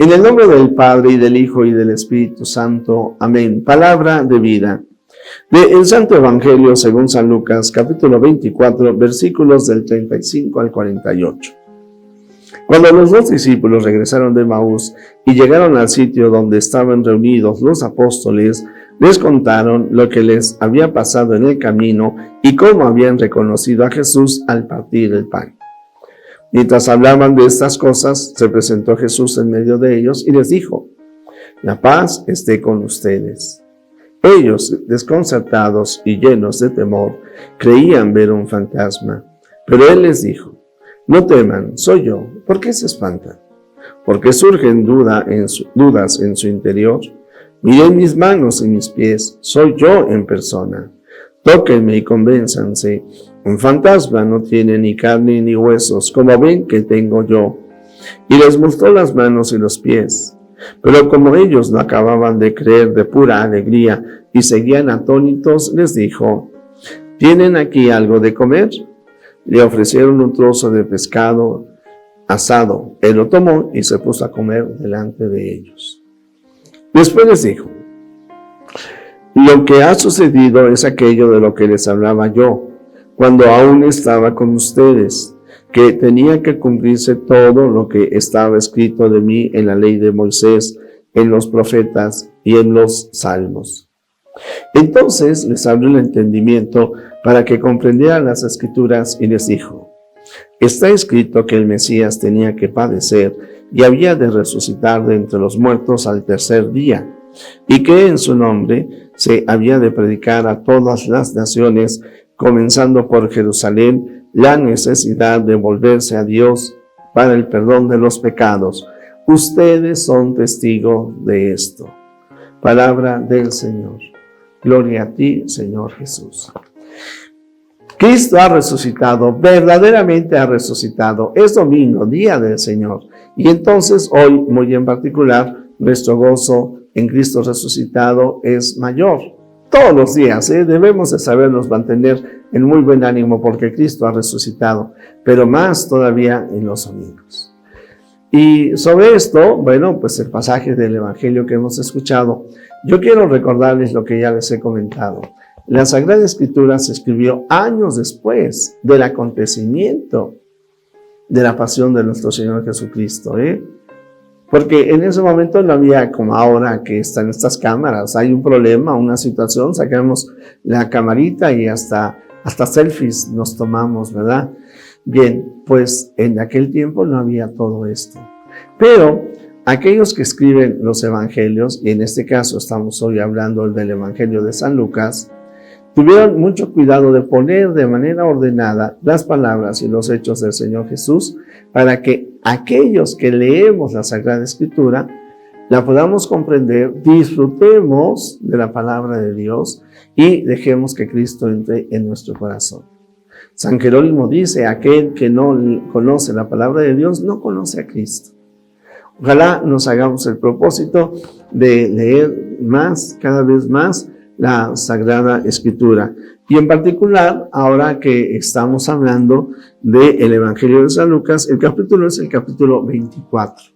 En el nombre del Padre, y del Hijo, y del Espíritu Santo. Amén. Palabra de vida. Del Santo Evangelio según San Lucas, capítulo 24, versículos del 35 al 48. Cuando los dos discípulos regresaron de Emaús y llegaron al sitio donde estaban reunidos los apóstoles, les contaron lo que les había pasado en el camino y cómo habían reconocido a Jesús al partir el pan. Mientras hablaban de estas cosas, se presentó Jesús en medio de ellos y les dijo: «La paz esté con ustedes». Ellos, desconcertados y llenos de temor, creían ver un fantasma. Pero él les dijo: «No teman, soy yo. ¿Por qué se espantan? ¿Por qué surgen dudas en su interior? Miren mis manos y mis pies, soy yo en persona. Tóquenme y convénzanse. Un fantasma no tiene ni carne ni huesos, como ven que tengo yo». Y les mostró las manos y los pies. Pero como ellos no acababan de creer de pura alegría y seguían atónitos, les dijo: «¿Tienen aquí algo de comer?». Le ofrecieron un trozo de pescado asado. Él lo tomó y se puso a comer delante de ellos. Después les dijo: «Lo que ha sucedido es aquello de lo que les hablaba yo, cuando aún estaba con ustedes, que tenía que cumplirse todo lo que estaba escrito de mí en la ley de Moisés, en los profetas y en los salmos». Entonces les abrió el entendimiento para que comprendieran las escrituras y les dijo: «Está escrito que el Mesías tenía que padecer y había de resucitar de entre los muertos al tercer día, y que en su nombre se había de predicar a todas las naciones, comenzando por Jerusalén, la necesidad de volverse a Dios para el perdón de los pecados. Ustedes son testigos de esto». Palabra del Señor. Gloria a ti, Señor Jesús. Cristo ha resucitado, verdaderamente ha resucitado. Es domingo, día del Señor. Y entonces hoy, muy en particular, nuestro gozo en Cristo resucitado es mayor. Todos los días debemos de sabernos mantener en muy buen ánimo porque Cristo ha resucitado, pero más todavía en los domingos. Y sobre esto, bueno, pues el pasaje del Evangelio que hemos escuchado, yo quiero recordarles lo que ya les he comentado. La Sagrada Escritura se escribió años después del acontecimiento de la pasión de nuestro Señor Jesucristo, porque en ese momento no había como ahora que están estas cámaras. Hay un problema, una situación, sacamos la camarita y hasta selfies nos tomamos, ¿verdad? Bien, pues en aquel tiempo no había todo esto. Pero aquellos que escriben los evangelios, y en este caso estamos hoy hablando del Evangelio de San Lucas, tuvieron mucho cuidado de poner de manera ordenada las palabras y los hechos del Señor Jesús para que aquellos que leemos la Sagrada Escritura la podamos comprender, disfrutemos de la palabra de Dios y dejemos que Cristo entre en nuestro corazón. San Jerónimo dice: aquel que no conoce la palabra de Dios no conoce a Cristo. Ojalá nos hagamos el propósito de leer más, cada vez más, la Sagrada Escritura. Y en particular, ahora que estamos hablando del Evangelio de San Lucas, el capítulo es el capítulo 24.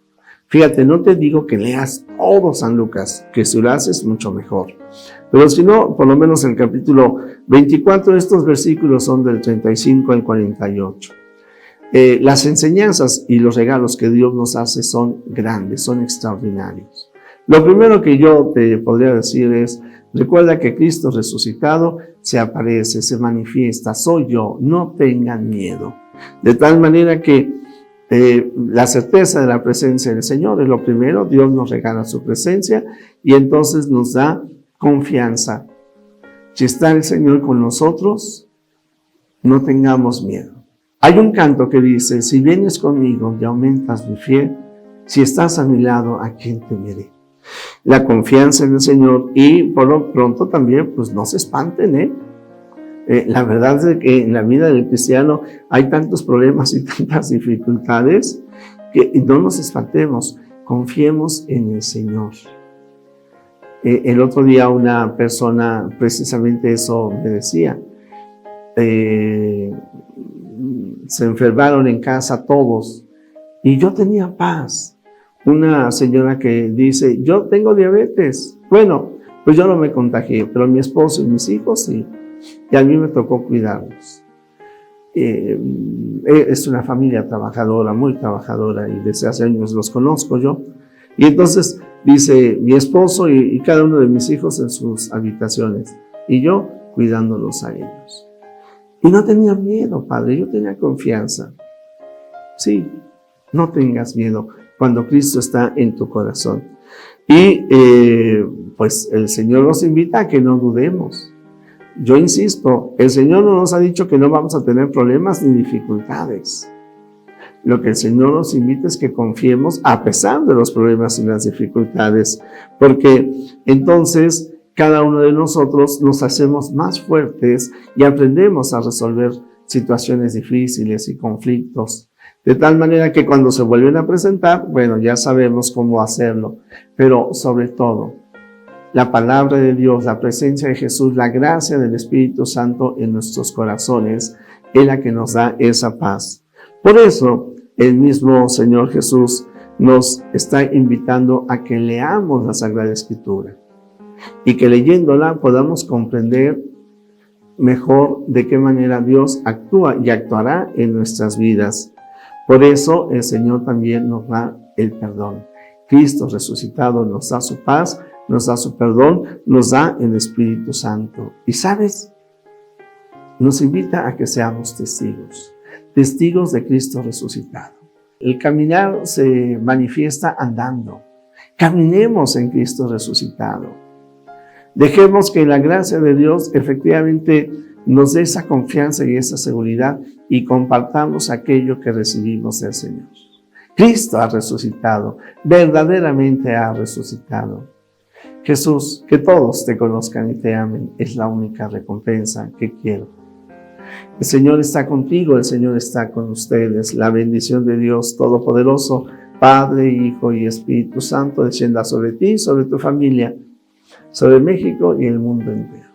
Fíjate, no te digo que leas todo San Lucas, que si lo haces mucho mejor. Pero si no, por lo menos el capítulo 24, estos versículos son del 35 al 48. Las enseñanzas y los regalos que Dios nos hace son grandes, son extraordinarios. Lo primero que yo te podría decir es: recuerda que Cristo resucitado se aparece, se manifiesta, soy yo, no tengan miedo. De tal manera que la certeza de la presencia del Señor es lo primero. Dios nos regala su presencia y entonces nos da confianza. Si está el Señor con nosotros, no tengamos miedo. Hay un canto que dice: si vienes conmigo y aumentas mi fe, si estás a mi lado, ¿a quién temeré? La confianza en el Señor, y por lo pronto también, pues no se espanten, La verdad es que en la vida del cristiano hay tantos problemas y tantas dificultades que no nos espantemos, confiemos en el Señor. El otro día una persona precisamente eso me decía. Se enfermaron en casa todos y yo tenía paz. Una señora que dice, yo tengo diabetes. Bueno, pues yo no me contagié, pero mi esposo y mis hijos sí. Y a mí me tocó cuidarlos. Es una familia trabajadora, muy trabajadora, y desde hace años los conozco yo. Y entonces dice, mi esposo y cada uno de mis hijos en sus habitaciones, y yo cuidándolos a ellos. Y no tenía miedo, Padre, yo tenía confianza. Sí, no tengas miedo cuando Cristo está en tu corazón. Y pues el Señor nos invita a que no dudemos. Yo insisto, el Señor no nos ha dicho que no vamos a tener problemas ni dificultades. Lo que el Señor nos invita es que confiemos a pesar de los problemas y las dificultades, porque entonces cada uno de nosotros nos hacemos más fuertes y aprendemos a resolver situaciones difíciles y conflictos, de tal manera que cuando se vuelven a presentar, bueno, ya sabemos cómo hacerlo, pero sobre todo, la palabra de Dios, la presencia de Jesús, la gracia del Espíritu Santo en nuestros corazones es la que nos da esa paz. Por eso, el mismo Señor Jesús nos está invitando a que leamos la Sagrada Escritura y que leyéndola podamos comprender mejor de qué manera Dios actúa y actuará en nuestras vidas. Por eso, el Señor también nos da el perdón. Cristo resucitado nos da su paz, nos da su perdón, nos da el Espíritu Santo. Y ¿sabes? Nos invita a que seamos testigos de Cristo resucitado. El caminar se manifiesta andando. Caminemos en Cristo resucitado. Dejemos que la gracia de Dios efectivamente nos dé esa confianza y esa seguridad y compartamos aquello que recibimos del Señor. Cristo ha resucitado, verdaderamente ha resucitado. Jesús, que todos te conozcan y te amen, es la única recompensa que quiero. El Señor está contigo, el Señor está con ustedes. La bendición de Dios Todopoderoso, Padre, Hijo y Espíritu Santo, descienda sobre ti, sobre tu familia, sobre México y el mundo entero.